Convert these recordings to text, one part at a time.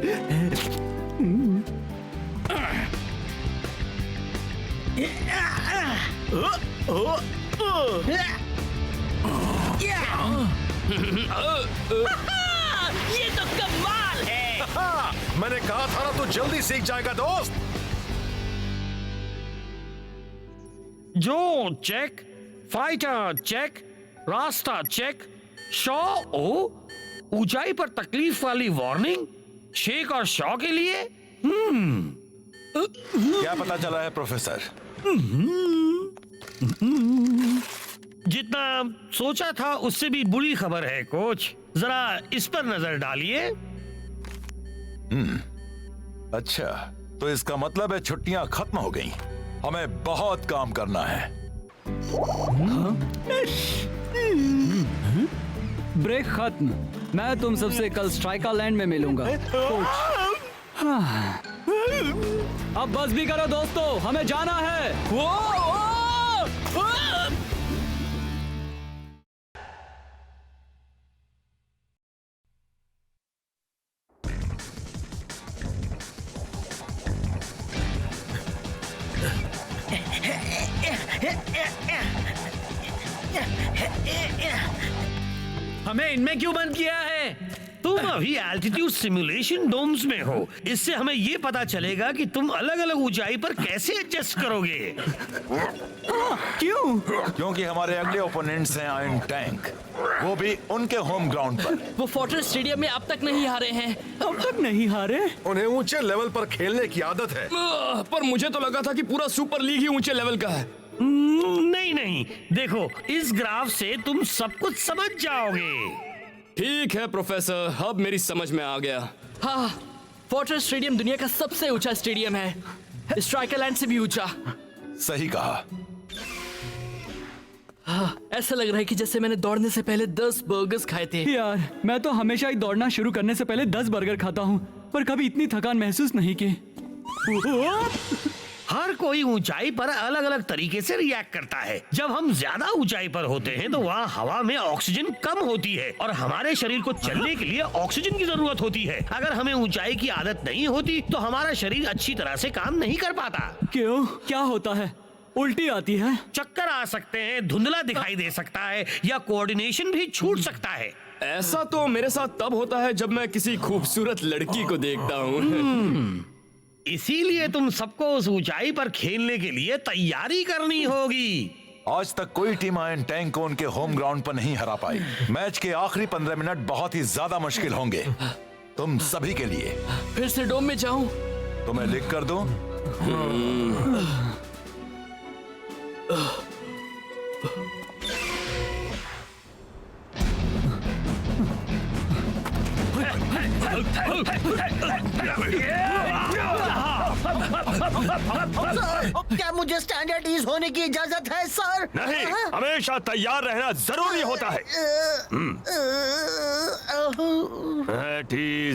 ये तो कमाल है। मैंने कहा था ना तू जल्दी सीख जाएगा दोस्त। जो चेक, फाइटर चेक, रास्ता चेक, शॉ ओ, ऊंचाई पर तकलीफ वाली वार्निंग, शेक और शॉ के लिए। क्या पता चला है प्रोफेसर? जितना सोचा था उससे भी बुरी खबर है कोच, जरा इस पर नजर डालिए। अच्छा, तो इसका मतलब है छुट्टियां खत्म हो गई। हमें बहुत काम करना है। ब्रेक खत्म। मैं तुम सबसे कल स्ट्राइका लैंड में मिलूंगा कोच। अब बस भी करो दोस्तों, हमें जाना है। हमें इनमें क्यों बंद किया है? तुम अभी एल्टीट्यूड सिमुलेशन डोम्स में हो। इससे हमें ये पता चलेगा कि तुम अलग अलग ऊंचाई पर कैसे एडजस्ट करोगे। क्यों? क्योंकि हमारे अगले ओपोनेंट्स हैं आयरन टैंक, वो भी उनके होम ग्राउंड पर। वो फोर्ट्रेस स्टेडियम में अब तक नहीं हारे हैं। अब तक नहीं हारे? उन्हें ऊंचे लेवल पर खेलने की आदत है। पर मुझे तो लगा था कि पूरा सुपर लीग ही ऊंचे लेवल का है। नहीं, देखो इस ग्राफ से तुम सब कुछ समझ जाओगे। ठीक है प्रोफेसर, अब मेरी समझ में आ गया। हाँ, फोर्ट्रेस स्टेडियम दुनिया का सबसे ऊंचा स्टेडियम है, स्ट्राइकर लैंड से भी ऊंचा। सही कहा। हाँ, ऐसा लग रहा है कि जैसे मैंने दौड़ने से पहले 10 बर्गर्स खाए थे। यार, मैं तो हमेशा ही दौड़ना शुरू करने से पहले 10 बर्गर खाता हूँ, पर कभी इतनी थकान महसूस नहीं की। हर कोई ऊंचाई पर अलग अलग तरीके से रिएक्ट करता है। जब हम ज्यादा ऊंचाई पर होते हैं तो वहाँ हवा में ऑक्सीजन कम होती है और हमारे शरीर को चलने के लिए ऑक्सीजन की जरूरत होती है। अगर हमें ऊंचाई की आदत नहीं होती तो हमारा शरीर अच्छी तरह से काम नहीं कर पाता। क्यों? क्या होता है? उल्टी आती है? चक्कर आ सकते हैं, धुंधला दिखाई दे सकता है या कोऑर्डिनेशन भी छूट सकता है। ऐसा तो मेरे साथ तब होता है जब मैं किसी खूबसूरत लड़की को देखता हूँ। इसीलिए तुम सबको उस ऊंचाई पर खेलने के लिए तैयारी करनी होगी। आज तक कोई टीम आयरन टैंक को उनके होम ग्राउंड पर नहीं हरा पाई। मैच के आखिरी 15 मिनट बहुत ही ज्यादा मुश्किल होंगे तुम सभी के लिए। फिर से डोम में जाऊं? तुम्हें लिख कर दूं? क्या मुझे स्टैंडर्ड ईज होने की इजाजत है सर? नहीं, हमेशा तैयार रहना जरूरी होता है।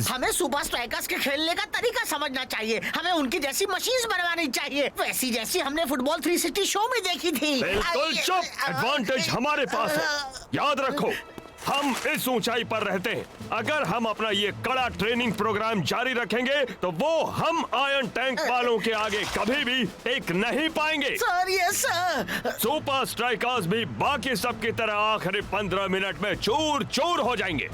हमें सुपर स्ट्राइकर्स के खेलने का तरीका समझना चाहिए। हमें उनकी जैसी मशीन्स बनवानी चाहिए, वैसी जैसी हमने फुटबॉल 360 शो में देखी थी। बिल्कुल चुप, एडवांटेज हमारे पास है। याद रखो, हम इस ऊंचाई पर रहते हैं। अगर हम अपना ये कड़ा ट्रेनिंग प्रोग्राम जारी रखेंगे तो वो हम आयरन टैंक वालों के आगे कभी भी टिक नहीं पाएंगे। सर, ये सर। सुपर स्ट्राइकर्स भी बाकी सब की तरह आखिरी 15 मिनट में चूर चूर हो जाएंगे।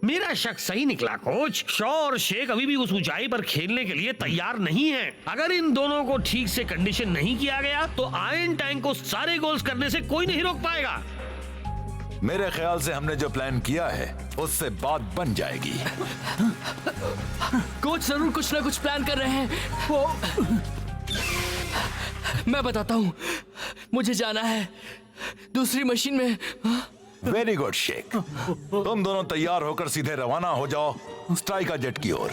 मेरा शक सही निकला कोच। शॉ और शेक अभी भी उस ऊंचाई पर खेलने के लिए तैयार नहीं हैं। अगर इन दोनों को ठीक से कंडीशन नहीं किया गया तो आयरन टैंक को सारे गोल्स करने से कोई नहीं रोक पाएगा। मेरे ख्याल से हमने जो प्लान किया है उससे बात बन जाएगी। कोच जरूर कुछ ना कुछ प्लान कर रहे हैं। वो मैं बताता हूँ, मुझे जाना है दूसरी मशीन में। वेरी गुड शेक, तुम दोनों तैयार होकर सीधे रवाना हो जाओ स्ट्राइका जेट की ओर।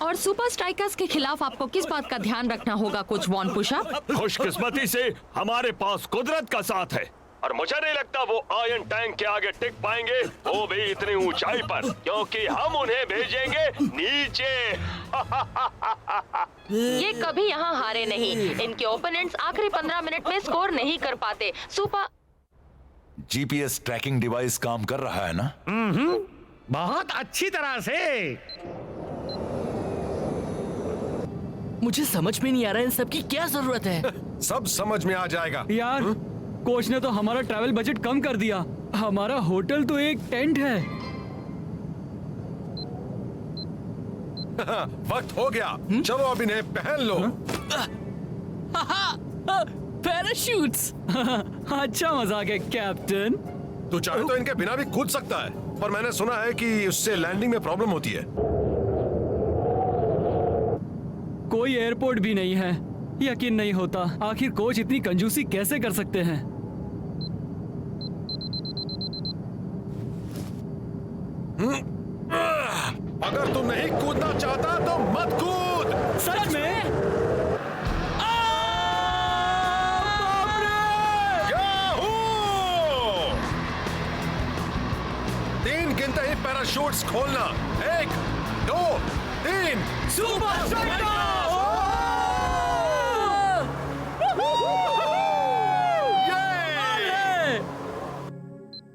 और सुपर स्ट्राइकर्स के खिलाफ आपको किस बात का ध्यान रखना होगा कोच वॉन पुशअप? खुशकिस्मती से हमारे पास कुदरत का साथ है और मुझे नहीं लगता वो आयरन टैंक के आगे टिक पाएंगे, वो भी इतनी ऊंचाई पर, क्योंकि हम उन्हें भेजेंगे नीचे। ये कभी यहाँ हारे नहीं। इनके ओपोनेंट्स आखिरी 15 मिनट में स्कोर नहीं कर पाते। सुपर जीपीएस ट्रैकिंग डिवाइस काम कर रहा है ना? बहुत अच्छी तरह से। मुझे समझ में नहीं आ रहा है इन सब की क्या जरूरत है। सब समझ में आ जाएगा। यार कोच ने तो हमारा ट्रैवल बजट कम कर दिया। हमारा होटल तो एक टेंट है। वक्त हो गया, चलो अब इन्हें पहन लो। पैराशूट्स। अच्छा मजाक है कैप्टन। तू चाहे तो इनके बिना भी कूद सकता है, पर मैंने सुना है कि उससे लैंडिंग में प्रॉब्लम होती है। कोई एयरपोर्ट भी नहीं है। यकीन नहीं होता, आखिर कोच इतनी कंजूसी कैसे कर सकते हैं। अगर तू नहीं कूदना चाहता तो मत कूद। सच में? याहू! 3 गिनते ही पैराशूट्स खोलना। 1, 2, 3। Super striker!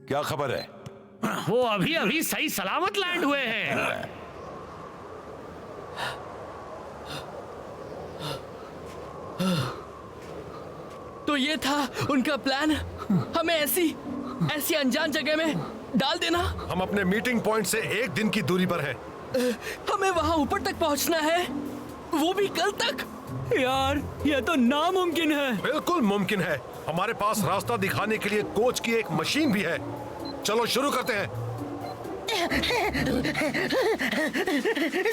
क्या खबर है? वो अभी अभी सही सलामत लैंड हुए हैं। तो ये था उनका प्लान, हमें ऐसी अनजान जगह में डाल देना। हम अपने मीटिंग पॉइंट से 1 दिन की दूरी पर हैं। हमें वहां ऊपर तक पहुंचना है, वो भी कल तक। यार ये तो नामुमकिन है। बिल्कुल मुमकिन है। हमारे पास रास्ता दिखाने के लिए कोच की एक मशीन भी है। चलो शुरू करते हैं।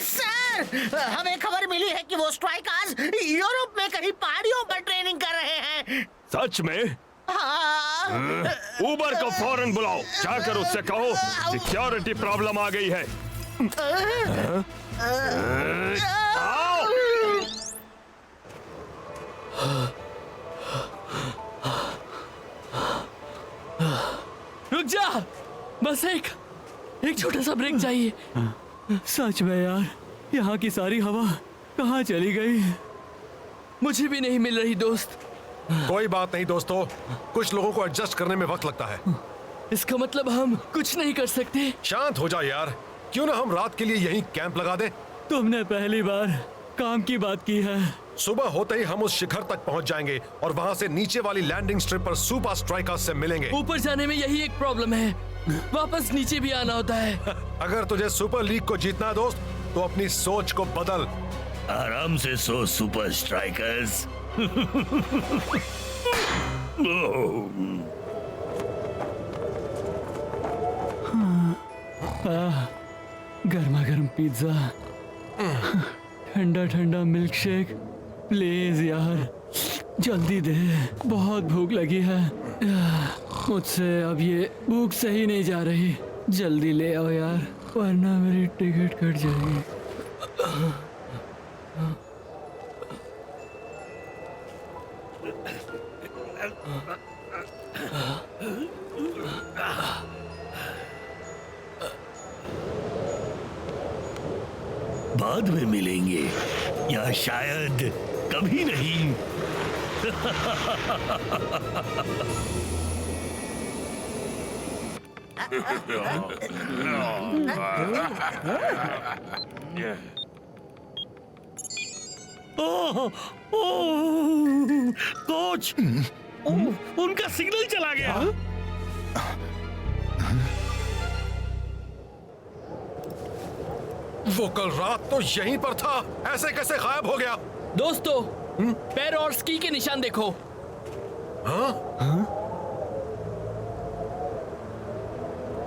सर, हमें खबर मिली है कि वो स्ट्राइकर्स यूरोप में कहीं पहाड़ियों पर ट्रेनिंग कर रहे हैं। सच में? हाँ। उबर को फौरन बुलाओ, जाकर उससे कहो सिक्योरिटी प्रॉब्लम आ गई है। आओ। रुक जा, बस एक छोटा सा ब्रेक चाहिए। सच में यार, यहाँ की सारी हवा कहाँ चली गई? मुझे भी नहीं मिल रही दोस्त। कोई बात नहीं दोस्तों, कुछ लोगों को एडजस्ट करने में वक्त लगता है। इसका मतलब हम कुछ नहीं कर सकते। शांत हो जा यार, क्यों ना हम रात के लिए यहीं कैंप लगा दें। तुमने पहली बार काम की बात की है। सुबह होते ही हम उस शिखर तक पहुंच जाएंगे और वहां से नीचे वाली लैंडिंग स्ट्रिप पर सुपर स्ट्राइकर्स से मिलेंगे। ऊपर जाने में यही एक प्रॉब्लम है, वापस नीचे भी आना होता है। अगर तुझे सुपर लीग को जीतना है दोस्त, तो अपनी सोच को बदल। आराम से सो सुपर स्ट्राइकर्स। गर्मा गर्म पिज्जा, ठंडा ठंडा मिल्क शेक, प्लीज यार जल्दी दे, बहुत भूख लगी है। मुझसे अब ये भूख सही नहीं जा रही। जल्दी ले आओ यार, वरना मेरी टिकट कट जाएगी। बाद में मिलेंगे या शायद कभी नहीं। ओह, ओह, कोच, उनका सिग्नल चला गया। वो कल रात तो यहीं पर था, ऐसे कैसे गायब हो गया? दोस्तों, पैर और स्की के निशान देखो।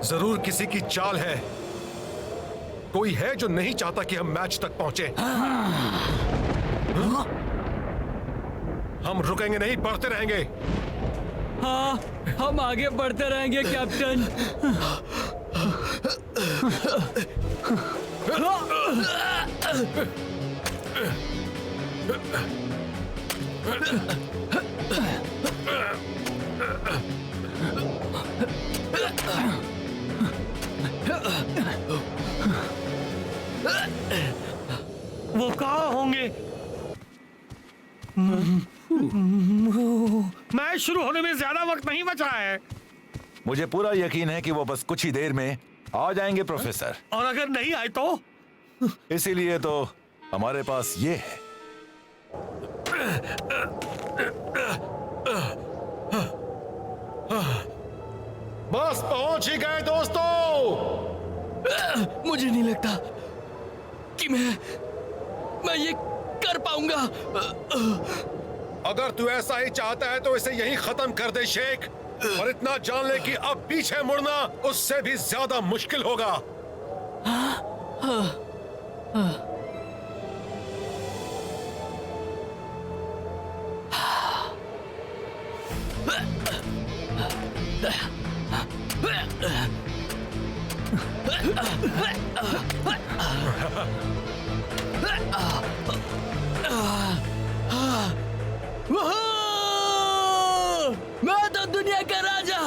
जरूर किसी की चाल है। कोई है जो नहीं चाहता कि हम मैच तक पहुंचे। हम रुकेंगे नहीं, बढ़ते रहेंगे। हाँ, हम आगे बढ़ते रहेंगे कैप्टन। वो कहाँ होंगे? मैच शुरू होने में ज्यादा वक्त नहीं बचा है। मुझे पूरा यकीन है कि वो बस कुछ ही देर में आ जाएंगे प्रोफेसर। और अगर नहीं आए तो? इसीलिए तो हमारे पास ये है। बस पहुंच ही गए दोस्तों। मुझे नहीं लगता कि मैं ये कर पाऊंगा। अगर तू ऐसा ही चाहता है तो इसे यहीं खत्म कर दे शेख। और इतना जान ले कि अब पीछे मुड़ना उससे भी ज्यादा मुश्किल होगा। मैं तो दुनिया का राजा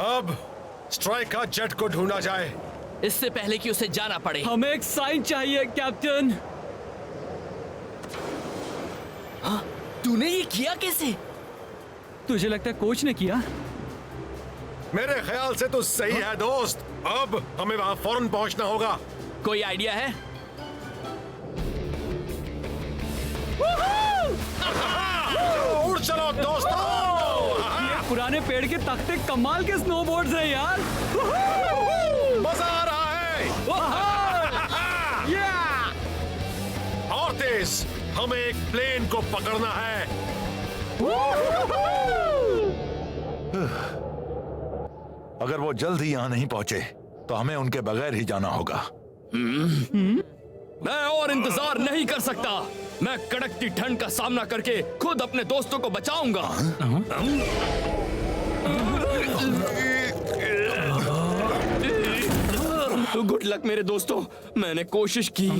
अब स्ट्राइक का जेट को ढूंढा जाए इससे पहले कि उसे जाना पड़े। हमें एक साइन चाहिए कैप्टन। तूने ये किया कैसे? तुझे लगता है कोच ने किया? मेरे ख्याल से तो सही है दोस्त। अब हमें वहां फौरन पहुंचना होगा। कोई आइडिया है? उड़ चलो दोस्तों। ये पुराने पेड़ के तख्ते कमाल के स्नोबोर्ड्स हैं यार। मजा आ रहा है। और तेज, हमें एक प्लेन को पकड़ना है। अगर वो जल्द ही यहाँ नहीं पहुंचे तो हमें उनके बगैर ही जाना होगा। मैं और इंतजार नहीं कर सकता। मैं कड़कती ठंड का सामना करके खुद अपने दोस्तों को बचाऊंगा। गुड लक मेरे दोस्तों, मैंने कोशिश की।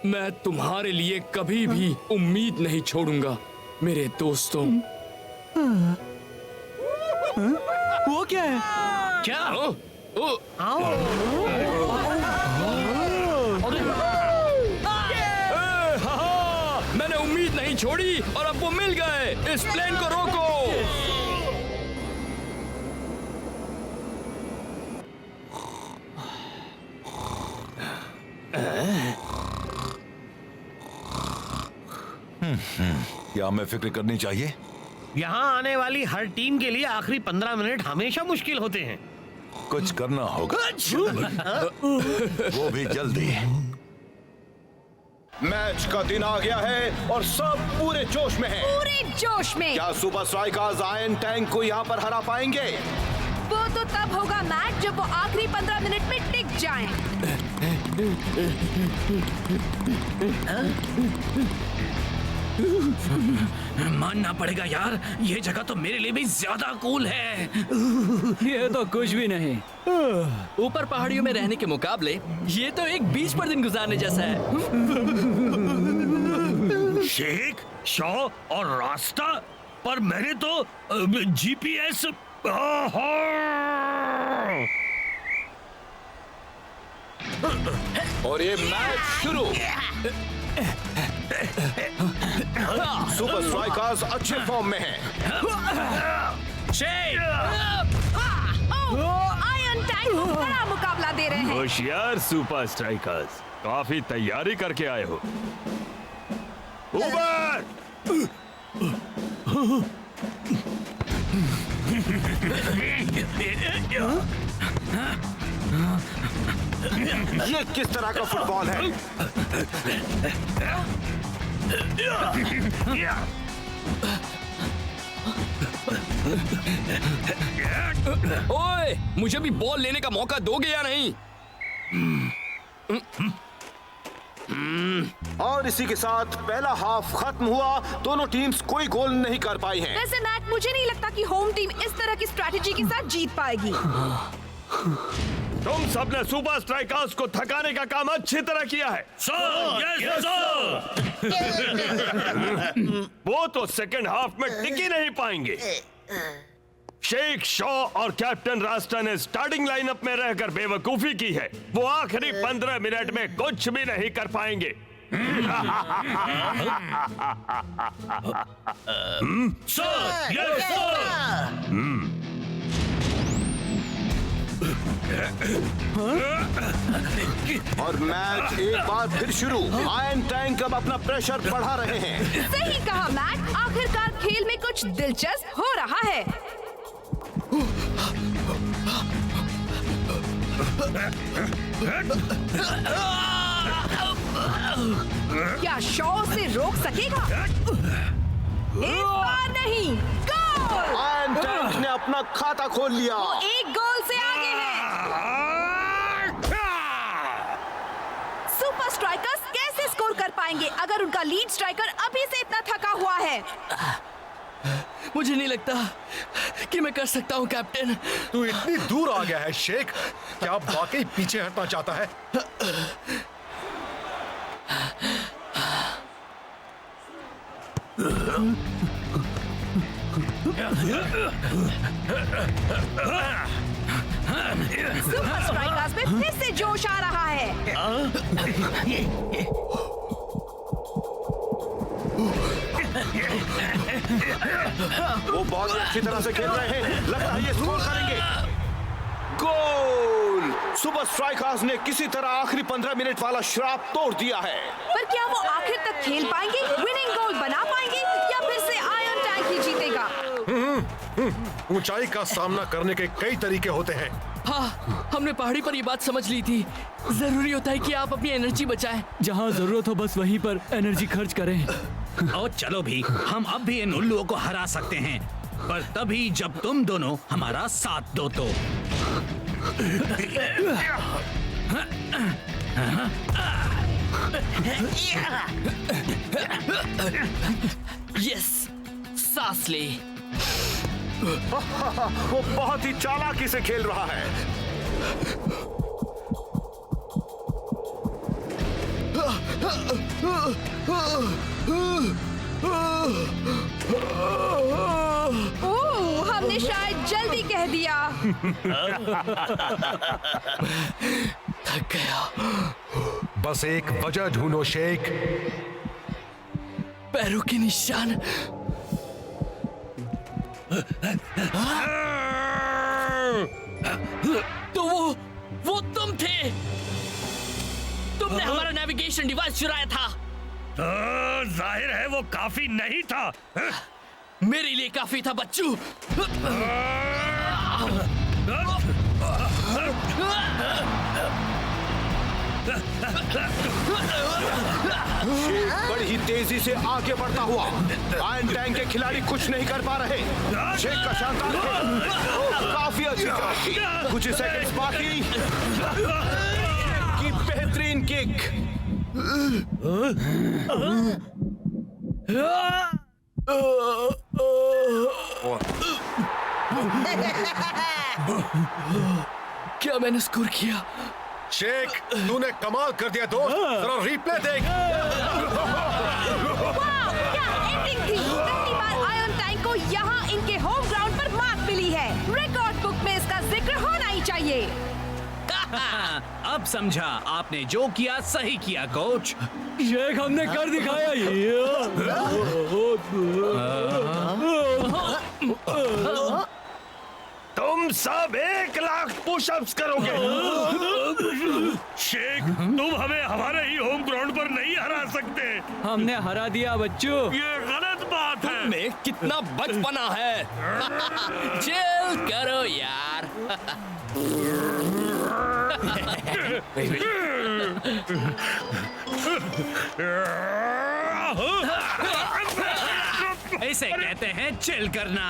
मैं तुम्हारे लिए कभी भी उम्मीद नहीं छोड़ूंगा मेरे दोस्तों। वो क्या है? क्या? मैंने उम्मीद नहीं छोड़ी और अब वो मिल गए। इस प्लेन को रोको। क्या हमें फिक्र करनी चाहिए? यहाँ आने वाली हर टीम के लिए आखिरी 15 मिनट हमेशा मुश्किल होते हैं। कुछ करना होगा, वो भी जल्दी। मैच का दिन आ गया है और सब पूरे जोश में हैं। पूरे जोश में। क्या सुपर स्ट्राइकर्स आयरन टैंक को यहाँ पर हरा पाएंगे? वो तो तब होगा मैच जब वो आखिरी 15 मिनट में टिक जाएं। मानना पड़ेगा यार, ये जगह तो मेरे लिए भी ज्यादा कूल है। ये तो कुछ भी नहीं। ऊपर पहाड़ियों में रहने के मुकाबले ये तो एक बीच पर दिन गुजारने जैसा है। शेख, शॉ और रास्ता पर मैंने तो जीपीएस। और ये मैच शुरू। सुपर स्ट्राइकर्स अच्छे फॉर्म में हैं। आयरन टैंक को बड़ा मुकाबला दे रहे हैं। होशियार सुपर स्ट्राइकर्स, काफी तैयारी करके आए हो। ऊपर! ये किस तरह का फुटबॉल है? ओए, मुझे भी बॉल लेने का मौका दोगे या नहीं? और इसी के साथ पहला हाफ खत्म हुआ। दोनों टीम्स कोई गोल नहीं कर पाई हैं। वैसे मैच मुझे नहीं लगता कि होम टीम इस तरह की स्ट्रैटेजी के साथ जीत पाएगी। तुम सबने सुपर स्ट्राइकर्स को थकाने का काम अच्छी तरह किया है। सर, वो तो सेकंड हाफ में टिक ही नहीं पाएंगे। शेख शॉ और कैप्टन रास्टा ने स्टार्टिंग लाइनअप में रहकर बेवकूफी की है। वो आखिरी 15 मिनट में कुछ भी नहीं कर पाएंगे। और मैच एक बार फिर शुरू। आयरन टैंक अब अपना प्रेशर बढ़ा रहे हैं। सही कहा मैट, आखिरकार खेल में कुछ दिलचस्प हो रहा है। क्या शॉ से रोक सकेगा? इस बार नहीं। गोल! आयरन टैंक ने अपना खाता खोल लिया। वो एक गोल से आगे है। सुपर स्ट्राइकर्स कैसे स्कोर कर पाएंगे अगर उनका लीड स्ट्राइकर अभी से इतना थका हुआ है? मुझे नहीं लगता कि मैं कर सकता हूँ कैप्टन। तू इतनी दूर आ गया है शेख, क्या वाकई पीछे हटना चाहता है? सुपर स्ट्राइकर्स में फिर से जोश आ रहा है। वो बहुत अच्छी तरह से खेल रहे हैं। लगता है ये स्कोर करेंगे। गोल! सुपर स्ट्राइकर्स ने किसी तरह आखिरी 15 मिनट वाला श्राप तोड़ दिया है। पर क्या वो आखिर तक खेल पाएंगे, विनिंग गोल बना पाएंगे, या फिर से आयरन टैंक ही जीतेगा? ऊंचाई का सामना करने के कई तरीके होते हैं। हाँ, हमने पहाड़ी पर ये बात समझ ली थी। जरूरी होता है कि आप अपनी एनर्जी बचाएं। जहाँ जरूरत हो बस वहीं पर एनर्जी खर्च करें। और चलो भी, हम अब भी इन उल्लुओं को हरा सकते हैं, पर तभी जब तुम दोनों हमारा साथ दो तो। यस, सांस ले। वो बहुत ही चालाकी से खेल रहा है। ओह, हमने शायद जल्दी कह दिया। थक गया। बस एक वजह ढूंढो शेख। पैरों के निशान। तो वो तुम थे। तुमने हमारा नेविगेशन डिवाइस चुराया था। जाहिर है वो काफी नहीं था। मेरे लिए काफी था बच्चू। शेख बड़ी ही तेजी से आगे बढ़ता हुआ। आयरन टैंक के खिलाड़ी कुछ नहीं कर पा रहे। शेख का शानदार खेल काफी अच्छी तरह थी। कुछ सेकंड्स बाकी। शेख की बेहतरीन किक। क्या मैंने स्कोर किया? शेख, तूने कमाल कर दिया दोस्त। जरा रिप्ले देख। वाह, क्या एंडिंग थी! पहली बार आयरन टैंक को यहाँ इनके होम ग्राउंड पर मात मिली है। रिकॉर्ड बुक में इसका जिक्र होना ही चाहिए। अब समझा, आपने जो किया सही किया कोच। शेख, हमने कर दिखाया तुम सब 1 लाख पुशअप्स करोगे। शेख, तुम हमें हमारे ही होम ग्राउंड पर नहीं हरा सकते। हमने हरा दिया बच्चों। ये गलत बात है। में कितना बचपना है। चिल करो यार। इसे कहते हैं चिल करना।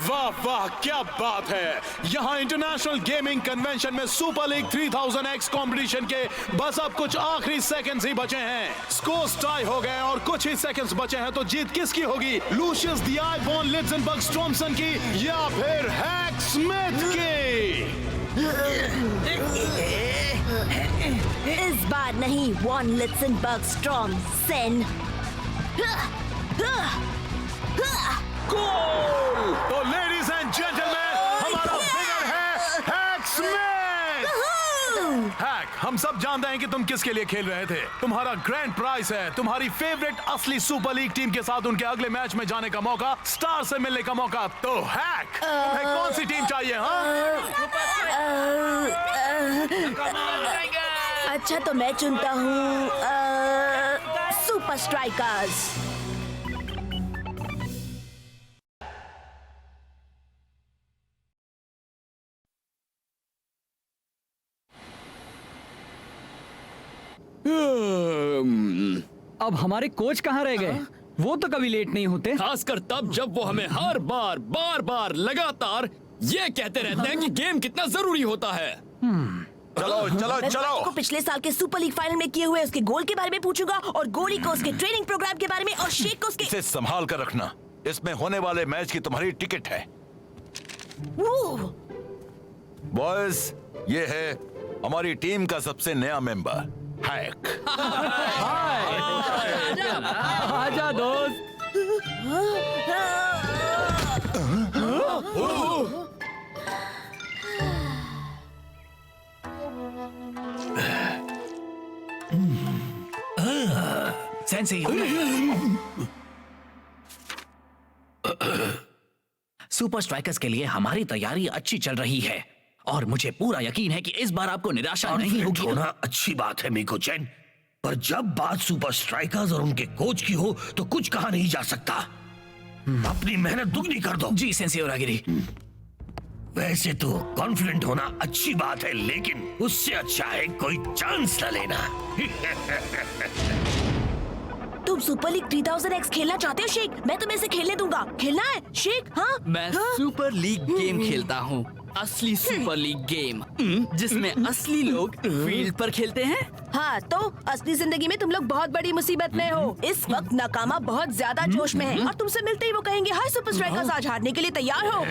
वाह वाह, क्या बात है। यहाँ इंटरनेशनल गेमिंग कन्वेंशन में सुपर लीग 3000X कंपटीशन के बस अब कुछ आखिरी सेकंड्स ही बचे हैं। स्कोर्स टाई हो गए और कुछ ही सेकंड्स बचे हैं, तो जीत किसकी होगी? लूशियस द आईबॉर्न लिड्सनबर्ग स्ट्रॉमसन की या फिर हैक स्मिथ की? इस बार नहीं वॉन लिड्सनबर्ग स्ट्रॉमसन। गोल! तो लेडीज एंड जेंटलमैन, हमारा विनर है हैक स्मिथ। हैक, हम सब जानते हैं कि तुम किसके लिए खेल रहे थे। तुम्हारा ग्रैंड प्राइज है तुम्हारी फेवरेट असली सुपर लीग टीम के साथ उनके अगले मैच में जाने का मौका, स्टार से मिलने का मौका। तो हैक, तुम्हें कौन सी टीम चाहिए? अच्छा, तो मैं चुनता हूँ सुपर स्ट्राइकर्स। अब हमारे कोच कहाँ रह गए? वो तो कभी लेट नहीं होते। खासकर तब जब वो हमें हर बार बार लगातार ये कहते रहते हैं कि गेम कितना जरूरी होता है। चलो चलो मैं चलो। को पिछले साल के सुपर लीग फाइनल में किए हुए उसके गोल के बारे में पूछूंगा और गोली को उसके ट्रेनिंग प्रोग्राम के बारे में और शेख को उसके। इसे संभाल कर रखना, इसमें होने वाले मैच की तुम्हारी टिकट है। बॉयज, ये है हमारी टीम का सबसे नया मेंबर हैक। आजा दोस्त। सेंसी, सुपर स्ट्राइकर्स के लिए हमारी तैयारी अच्छी चल रही है और मुझे पूरा यकीन है कि इस बार आपको निराशा नहीं होगी। होना अच्छी बात है मीको चैन, पर जब बात सुपर स्ट्राइकर्स और उनके कोच की हो तो कुछ कहा नहीं जा सकता। अपनी मेहनत दुगनी कर दो। जी सेंसी ओरागिरी। वैसे तो कॉन्फिडेंट होना अच्छी बात है, लेकिन उससे अच्छा है कोई चांस न लेना। तुम सुपर लीग 3000X खेलना चाहते हो शेख? मैं तुम्हें इसे खेलने दूंगा। खेलना है शेख? हाँ, मैं सुपर लीग गेम खेलता हूँ, असली सुपर लीग गेम, जिसमें असली लोग फील्ड पर खेलते हैं। हाँ, तो असली जिंदगी में तुम लोग बहुत बड़ी मुसीबत में हो। इस वक्त नाकामा बहुत ज्यादा जोश में है और तुमसे मिलते ही वो कहेंगे हाय सुपर स्ट्राइकर्स, आज हारने के लिए तैयार हो।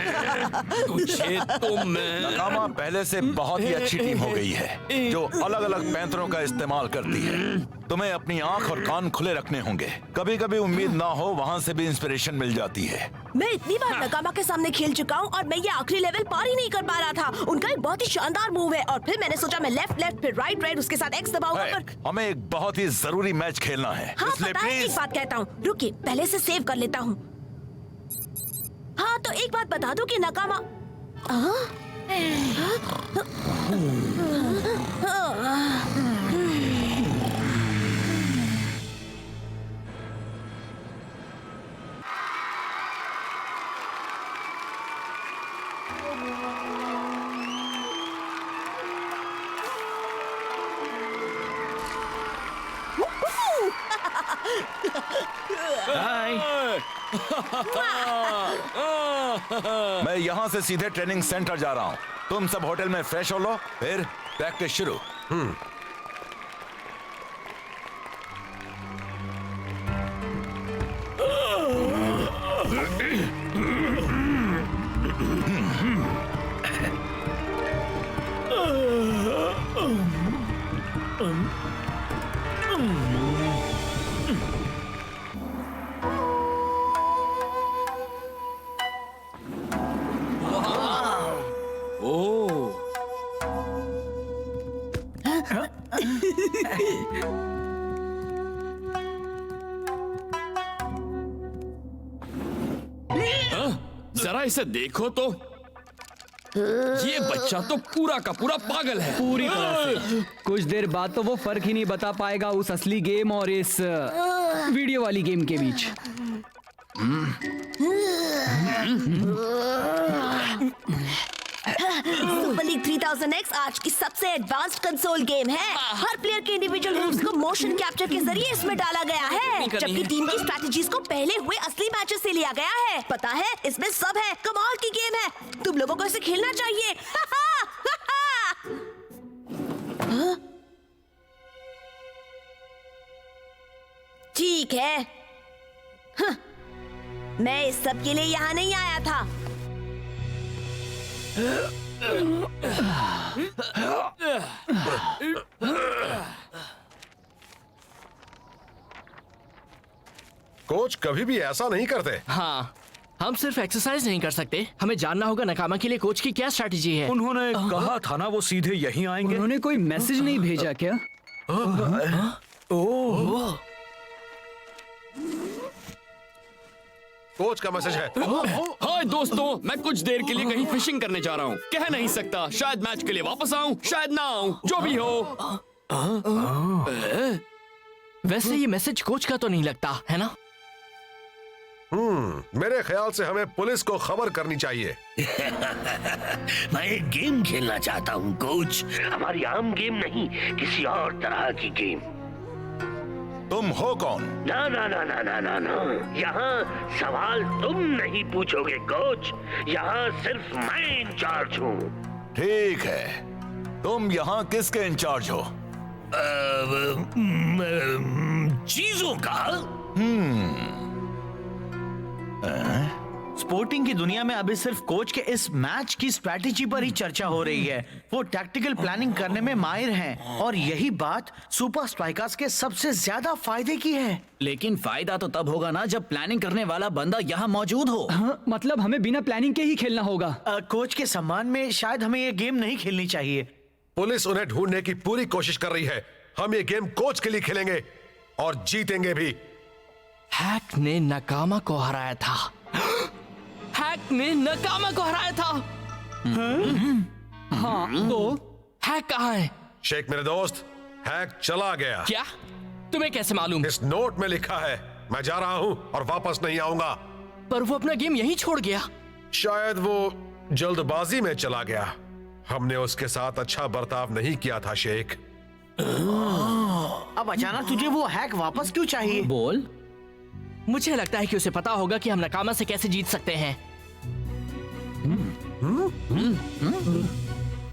तुझे तो मैं नाकामा पहले से बहुत ही अच्छी टीम हो गई है जो अलग अलग पैंतरों का इस्तेमाल करती है। तुम्हें अपनी आंख और कान खुले रखने होंगे। कभी कभी उम्मीद ना हो, वहाँ से भी इंस्पिरेशन मिल जाती है। मैं इतनी बार नाकामा के सामने खेल चुका हूँ और मैं ये आखिरी लेवल पार ही नहीं कर पा रहा था। उनका एक बहुत ही शानदार मूव है और फिर मैंने सोचा मैं लेफ्ट लेफ्ट फिर राइट राइट उसके साथ एक्स दबाऊंगा, पर हमें एक बहुत ही जरूरी मैच खेलना है। हाँ, इसलिए पता है, एक प्लीज बात कहता हूँ, रुकिए पहले से सेव कर लेता हूँ। हाँ, तो एक बात बता दो कि नाकामा मैं यहाँ से सीधे ट्रेनिंग सेंटर जा रहा हूँ। तुम सब होटल में फ्रेश हो लो, फिर प्रैक्टिस शुरू। जरा इसे देखो तो, ये बच्चा तो पूरा का पूरा पागल है। पूरी तरह से। कुछ देर बाद तो वो फर्क ही नहीं बता पाएगा उस असली गेम और इस वीडियो वाली गेम के बीच। सुपर लीग 3000X आज की सबसे एडवांस्ड कंसोल गेम है। हर प्लेयर के इंडिविजुअल मूव्स को मोशन कैप्चर के जरिए इसमें डाला गया है, जबकि टीम की स्ट्रैटेजीज को पहले हुए असली मैचेस से लिया गया है। पता है, इसमें सब है। कमाल की गेम है, तुम लोगों को इसे खेलना चाहिए। ठीक है, मैं इस सब के लिए यहाँ नहीं आया था। कोच कभी भी ऐसा नहीं करते। हाँ, हम सिर्फ एक्सरसाइज नहीं कर सकते, हमें जानना होगा नकामा के लिए कोच की क्या स्ट्रैटेजी है। उन्होंने कहा था ना वो सीधे यहीं आएंगे। उन्होंने कोई मैसेज नहीं भेजा क्या? ओह, कोच का मैसेज है। हाय दोस्तों, मैं कुछ देर के लिए कहीं फिशिंग करने जा रहा हूँ। कह नहीं सकता, शायद मैच के लिए वापस आऊँ, शायद ना आऊँ, जो भी हो। वैसे ये मैसेज कोच का तो नहीं लगता है ना? मेरे ख्याल से हमें पुलिस को खबर करनी चाहिए। मैं एक गेम खेलना चाहता हूँ कोच, हमारी आम गेम नहीं, किसी और तरह की गेम। तुम हो कौन? ना ना ना ना ना ना ना, यहाँ सवाल तुम नहीं पूछोगे कोच, यहाँ सिर्फ मैं इंचार्ज हूँ। ठीक है, तुम यहाँ किसके इंचार्ज हो? चीजों का। स्पोर्टिंग की दुनिया में अभी सिर्फ कोच के इस मैच की स्ट्रैटेजी पर ही चर्चा हो रही है। वो टैक्टिकल प्लानिंग करने में माहिर हैं और यही बात सुपर स्ट्राइकर्स के सबसे ज्यादा फायदे की है। लेकिन फायदा तो तब होगा ना जब प्लानिंग करने वाला बंदा यहाँ मौजूद हो। हाँ, मतलब हमें बिना प्लानिंग के ही खेलना होगा। कोच के सम्मान में शायद हमें ये गेम नहीं खेलनी चाहिए। पुलिस उन्हें ढूंढने की पूरी कोशिश कर रही है। हम ये गेम कोच के लिए खेलेंगे और जीतेंगे भी। हैक ने नकामा को हराया था। हैक ने नकामा को हराया था। हाँ, तो हैक कहाँ है? शेख मेरे दोस्त, हैक चला गया। क्या? तुम्हें कैसे मालूम? इस नोट में लिखा है। मैं जा रहा हूँ और वापस नहीं आऊंगा। पर वो अपना गेम यहीं छोड़ गया। शायद वो जल्दबाजी में चला गया। हमने उसके साथ अच्छा बर्ताव नहीं किया था शेख। अब अचानक तुझे वो हैक वापस क्यों चाहिए? बोल। मुझे लगता है कि उसे पता होगा कि हम नकामा से कैसे जीत सकते हैं।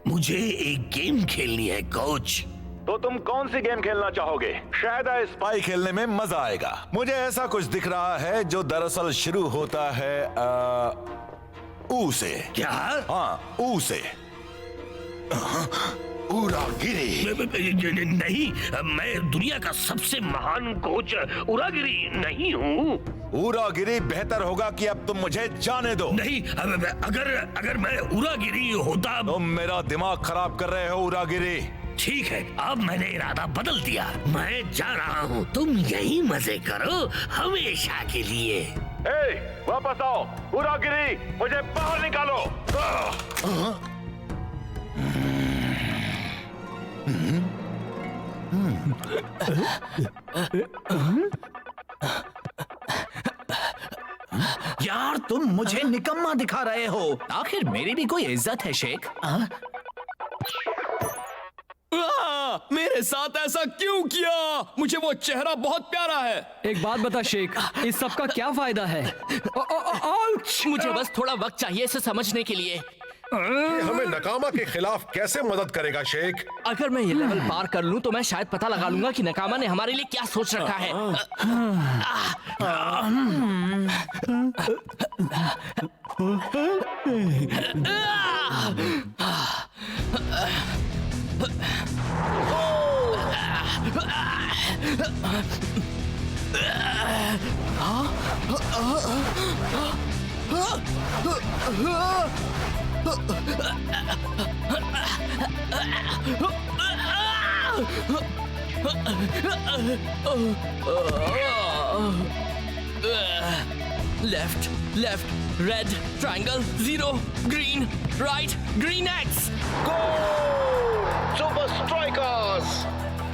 मुझे एक गेम खेलनी है कोच। तो तुम कौन सी गेम खेलना चाहोगे? शायद स्पाई खेलने में मजा आएगा। मुझे ऐसा कुछ दिख रहा है जो दरअसल शुरू होता है ऊ से। क्या? हाँ, ऊ से। उरागिरी नहीं, मैं दुनिया का सबसे महान कोच उरागिरी नहीं हूँ। उरागिरी बेहतर होगा कि अब तुम मुझे जाने दो। नहीं, अगर मैं उरागिरी होता। तुम मेरा दिमाग खराब कर रहे हो उरागिरी। ठीक है, अब मैंने इरादा बदल दिया। मैं जा रहा हूँ, तुम यही मजे करो हमेशा के लिए। वापस आओ उरागिरी, मुझे बाहर निकालो। यार तुम मुझे निकम्मा दिखा रहे हो। आखिर मेरी भी कोई इज्जत है शेख। मेरे साथ ऐसा क्यों किया? मुझे वो चेहरा बहुत प्यारा है। एक बात बता शेख, इस सब का क्या फायदा है? मुझे बस थोड़ा वक्त चाहिए इसे समझने के लिए। ये हमें नकामा के खिलाफ कैसे मदद करेगा शेख? अगर मैं ये लेवल पार कर लूं तो मैं शायद पता लगा लूंगा कि नकामा ने हमारे लिए क्या सोच रखा है। Left, left, red, triangle, 0, green, right, green X. Go! Super Strikers!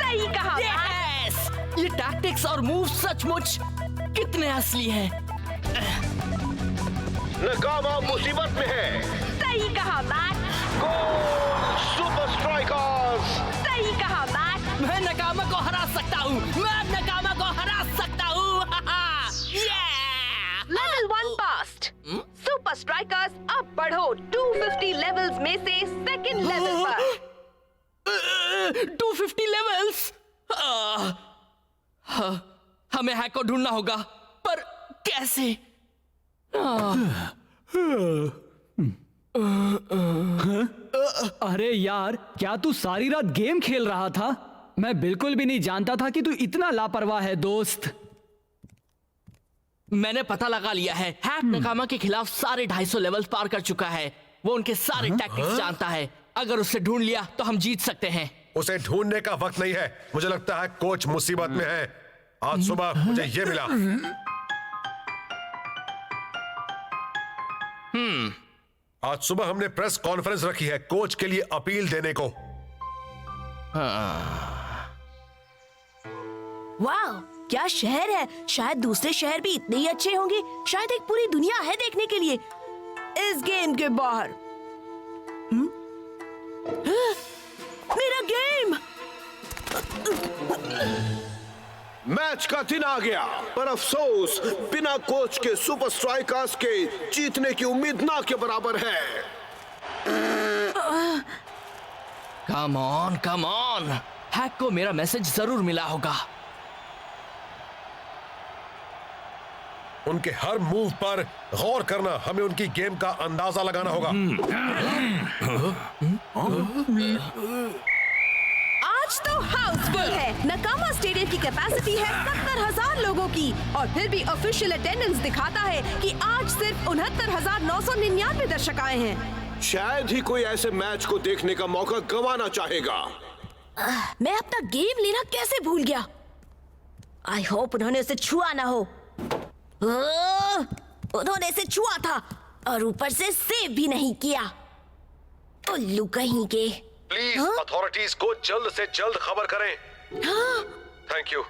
सही कहा। Yes! ये टैक्टिक्स और मूव सचमुच कितने असली हैं। नकामा मुसीबत में है। सही कहा मैट। गोल सुपर स्ट्राइकर्स। सही कहा मैक। मैं नकामा को हरा सकता हूँ, मैं नकामा को हरा सकता हूँ। Level 1 past. सुपर स्ट्राइकर्स अब बढ़ो 250 लेवल्स में से सेकंड लेवल पर। 250 लेवल्स। हमें हैक को ढूंढना होगा, पर कैसे? अरे यार, क्या तू सारी रात गेम खेल रहा था? मैं बिल्कुल भी नहीं जानता था कि तू इतना लापरवाह है दोस्त। मैंने पता लगा लिया है, हैक नकामा के खिलाफ सारे 250 लेवल्स पार कर चुका है। वो उनके सारे टैक्टिक्स जानता है। अगर उसे ढूंढ लिया तो हम जीत सकते हैं। उसे ढूंढने का वक्त नहीं है। मुझे लगता है कोच मुसीबत में है। आज सुबह मुझे ये मिला। आज सुबह हमने प्रेस कॉन्फ्रेंस रखी है कोच के लिए अपील देने को। वाह, क्या शहर है। शायद दूसरे शहर भी इतने ही अच्छे होंगे। शायद एक पूरी दुनिया है देखने के लिए इस गेम के बाहर। मेरा गेम। मैच का दिन आ गया, पर अफसोस बिना कोच के सुपर स्ट्राइकर्स के जीतने की उम्मीद ना के बराबर है। Come on. हैक को मेरा मैसेज जरूर मिला होगा। उनके हर मूव पर गौर करना, हमें उनकी गेम का अंदाजा लगाना होगा। आज तो हाउसफुल है। नकामा स्टेडियम की कैपेसिटी है 70,000 लोगों की, और फिर भी ऑफिशियल अटेंडेंस दिखाता है कि आज सिर्फ 69,999 दर्शक आए हैं। शायद ही कोई ऐसे मैच को देखने का मौका गंवाना चाहेगा। मैं अपना गेम लेना कैसे भूल गया। आई होप उन्होंने उसे छुआ ना हो। उन्होंने इसे छुआ था और ऊपर से सेव भी नहीं किया। उल्लू कहीं के। प्लीज अथॉरिटीज को जल्द से जल्द खबर करें। थैंक यू,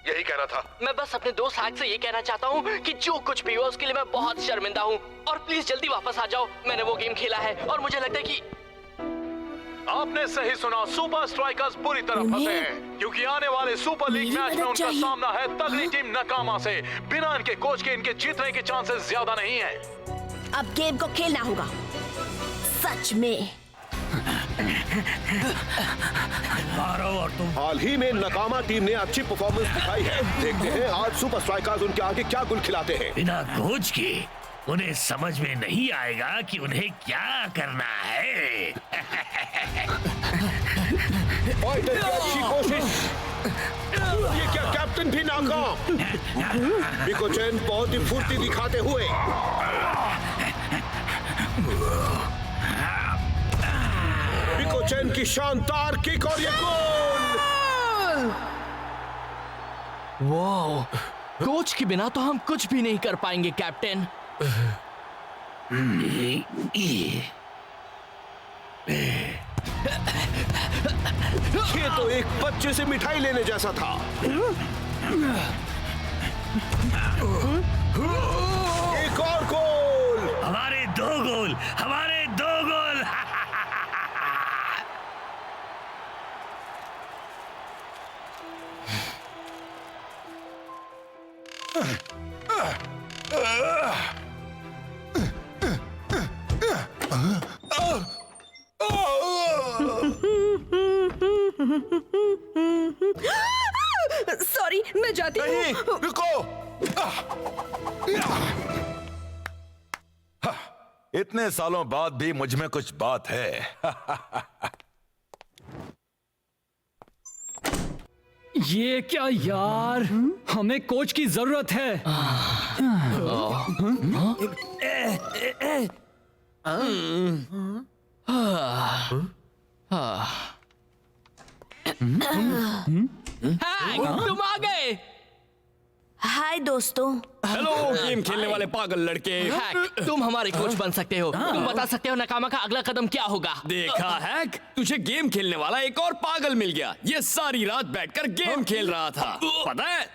यही कहना था। मैं बस अपने दोस्त हैक से ये कहना चाहता हूँ कि जो कुछ भी हुआ उसके लिए मैं बहुत शर्मिंदा हूँ, और प्लीज जल्दी वापस आ जाओ। मैंने वो गेम खेला है और मुझे लगता है कि आपने सही सुना, सुपर स्ट्राइकर्स पूरी तरह फंसे हैं, क्योंकि आने वाले सुपर लीग मैच में उनका सामना है तगड़ी टीम नकामा से। बिना इनके कोच के इनके जीतने के चांसेस ज्यादा नहीं है। अब गेम को खेलना होगा सच में। हाल ही में नकामा टीम ने अच्छी परफॉर्मेंस दिखाई है। देखते हैं आज सुपर स्ट्राइकर्स उनके आगे क्या गुल खिलाते हैं। बिना कोच के उन्हें समझ में नहीं आएगा कि उन्हें क्या करना है। फाइटर की अच्छी कोशिश। ये क्या कैप्टन भी नाकाम। बिकोचैन बहुत ही फुर्ती दिखाते हुए। बिकोचैन की शानदार किक और ये गोल। वाह, कोच के बिना तो हम कुछ भी नहीं कर पाएंगे कैप्टन। ये तो एक बच्चे से मिठाई लेने जैसा था। एक और गोल। हमारे 2 गोल। सॉरी, मैं जाती हूँ। नहीं, रुको। इतने सालों बाद भी मुझ में कुछ बात है। ये क्या यार, हमें कोच की जरूरत है। तुम आ गए। हाय दोस्तों। हेलो गेम खेलने वाले पागल लड़के। हैक, तुम हमारे कोच बन सकते हो। तुम बता सकते हो नकामा का अगला कदम क्या होगा। देखा हैक, तुझे गेम खेलने वाला एक और पागल मिल गया। ये सारी रात बैठकर गेम खेल रहा था, पता है।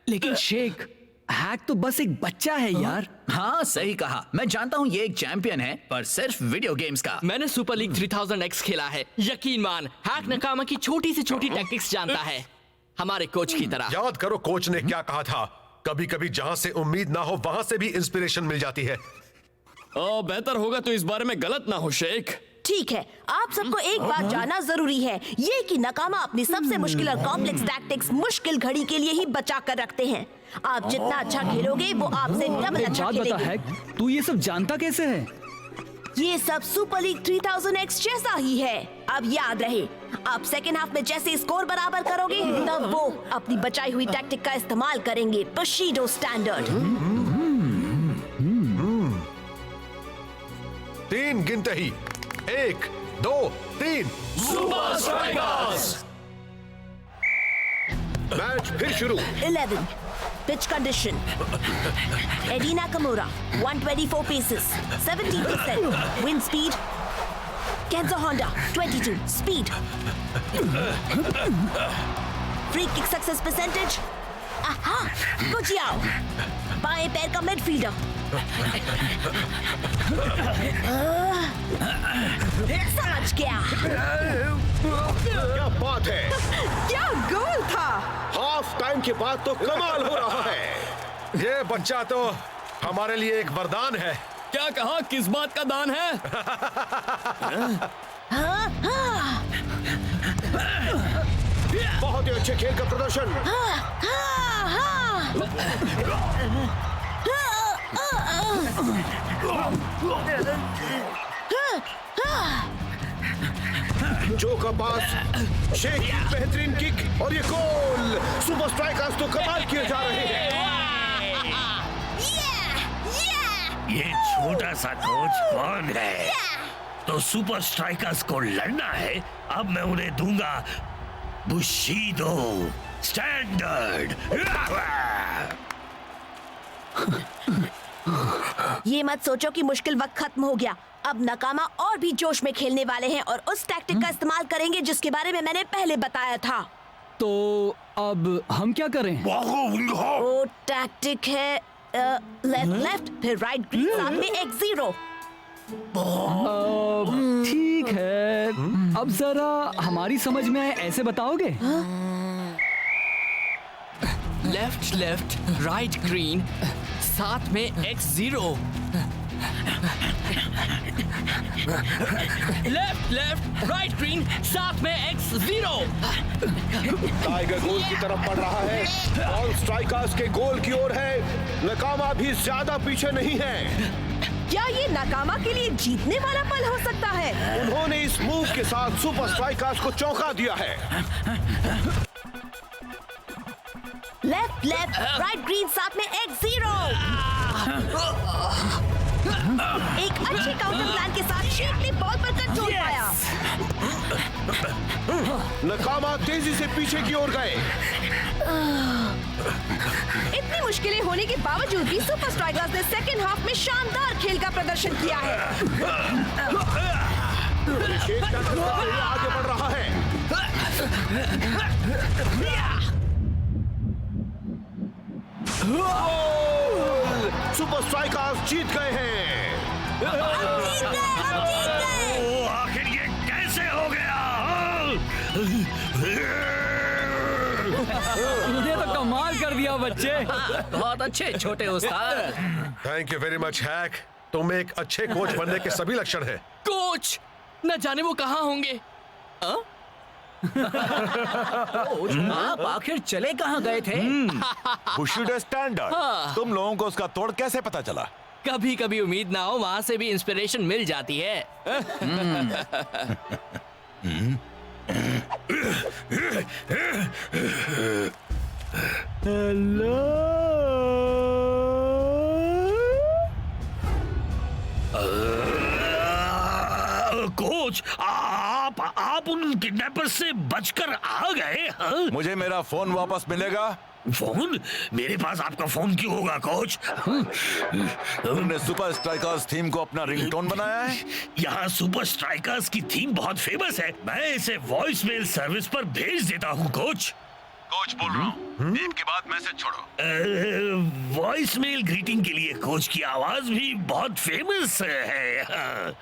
लेकिन शेख, हैक तो बस एक बच्चा है यार। हाँ सही कहा, मैं जानता हूँ ये एक चैंपियन है, पर सिर्फ वीडियो गेम्स का। मैंने सुपर लीग 3000X खेला है। यकीन मान, हैक नकामा की छोटी से छोटी टैक्टिक्स जानता है, हमारे कोच की तरह। याद करो कोच ने क्या कहा था, कभी कभी जहाँ से उम्मीद ना हो वहाँ से भी इंस्पिरेशन मिल जाती है। बेहतर होगा तो इस बारे में गलत ना हो शेख। ठीक है, आप सबको एक बात जानना जरूरी है, ये कि नकामा अपनी सबसे मुश्किल और कॉम्प्लेक्स टैक्टिक्स मुश्किल घड़ी के लिए ही बचा कर रखते हैं। आप जितना अच्छा खेलोगे वो आपसे डबल अच्छा खेलेंगे। तू ये सब जानता कैसे है? ये सब सुपर लीग 3000X जैसा ही है। अब याद रहे, आप सेकेंड हाफ में जैसे स्कोर बराबर करोगे तब वो अपनी बचाई हुई टैक्टिक का इस्तेमाल करेंगे, बशीडो स्टैंडर्ड। 3 गिनते ही, 1 2 3। Super strikers. मैच फिर शुरू। 11 pitch condition. Eddie Nakamura 124 paces 70%. Wind speed Kenzo Honda 22 speed. Free kick success percentage. Aha, Gujiao बाएं पैर का मिडफील्डर। समझ गया। क्या बात है, क्या गोल था। हाफ टाइम के बाद तो कमाल हो रहा है। ये बच्चा तो हमारे लिए एक वरदान है। क्या कहा, किस बात का दान है? बहुत ही अच्छे खेल का प्रदर्शन। जो का पास, शेख की बेहतरीन किक और ये गोल। सुपर स्ट्राइकर्स तो कमाल किए जा रहे हैं। ये छोटा सा कोच कौन है? तो सुपर स्ट्राइकर्स को लड़ना है। अब मैं उन्हें दूंगा बुशीदो स्टैंडर्ड। ये मत सोचो कि मुश्किल वक्त खत्म हो गया। अब नकामा और भी जोश में खेलने वाले हैं और उस टैक्टिक का इस्तेमाल करेंगे जिसके बारे में मैंने पहले बताया था। तो अब हम क्या करें? वो टैक्टिक है लेफ्ट लेफ्ट फिर राइट ग्रीन साथ में X0। ठीक है, अब जरा हमारी समझ में आए ऐसे बताओगे? लेफ्ट लेफ्ट राइट ग्रीन साथ में X0। Left left right green साथ में X0। टाइगर गोल की तरफ बढ़ रहा है। ऑल स्ट्राइकर्स के गोल की ओर है। नकामा भी ज्यादा पीछे नहीं है। क्या ये नकामा के लिए जीतने वाला पल हो सकता है? उन्होंने इस मूव के साथ सुपर स्ट्राइकर्स को चौंका दिया है। लेफ्ट लेफ्ट राइट ग्रीन साथ में X0। एक अच्छे काउंटर प्लान के साथ शेख ने बॉल पर कंट्रोल पाया। नकामा तेजी से पीछे की ओर गए। इतनी मुश्किलें होने के बावजूद भी सुपर स्ट्राइकर्स ने सेकेंड हाफ में शानदार खेल का प्रदर्शन किया है। शेख आगे बढ़ रहा है। सुपर स्ट्राइकर्स जीत गए हैं। आखिर ये कैसे हो गया? ये तो कमाल कर दिया बच्चे। बहुत अच्छे छोटे उस्ताद। Thank you very much hack, तुम एक अच्छे कोच बनने के सभी लक्षण हैं। कोच न जाने वो कहाँ होंगे। आप आखिर चले कहाँ गए थे? बुशीडो स्टैंडर्ड। तुम लोगों को उसका तोड़ कैसे पता चला? कभी कभी उम्मीद ना हो वहाँ से भी इंस्पिरेशन मिल जाती है। हेलो कोच, आप उन किडनैपर से बचकर आ गए? हाँ? मुझे मेरा फोन वापस मिलेगा। फोन? मेरे पास आपका फोन क्यों होगा कोच? तुमने सुपर स्ट्राइकर्स थीम को अपना रिंगटोन बनाया है? यहाँ सुपर स्ट्राइकर्स की थीम बहुत फेमस है। मैं इसे वॉइस मेल सर्विस पर भेज देता हूँ कोच। कोच बोल रहा हूँ। एक के बाद मैसेज छोड़ो। वॉइस मेल ग्रीटिंग के लिए कोच की आवाज भी बहुत फेमस है।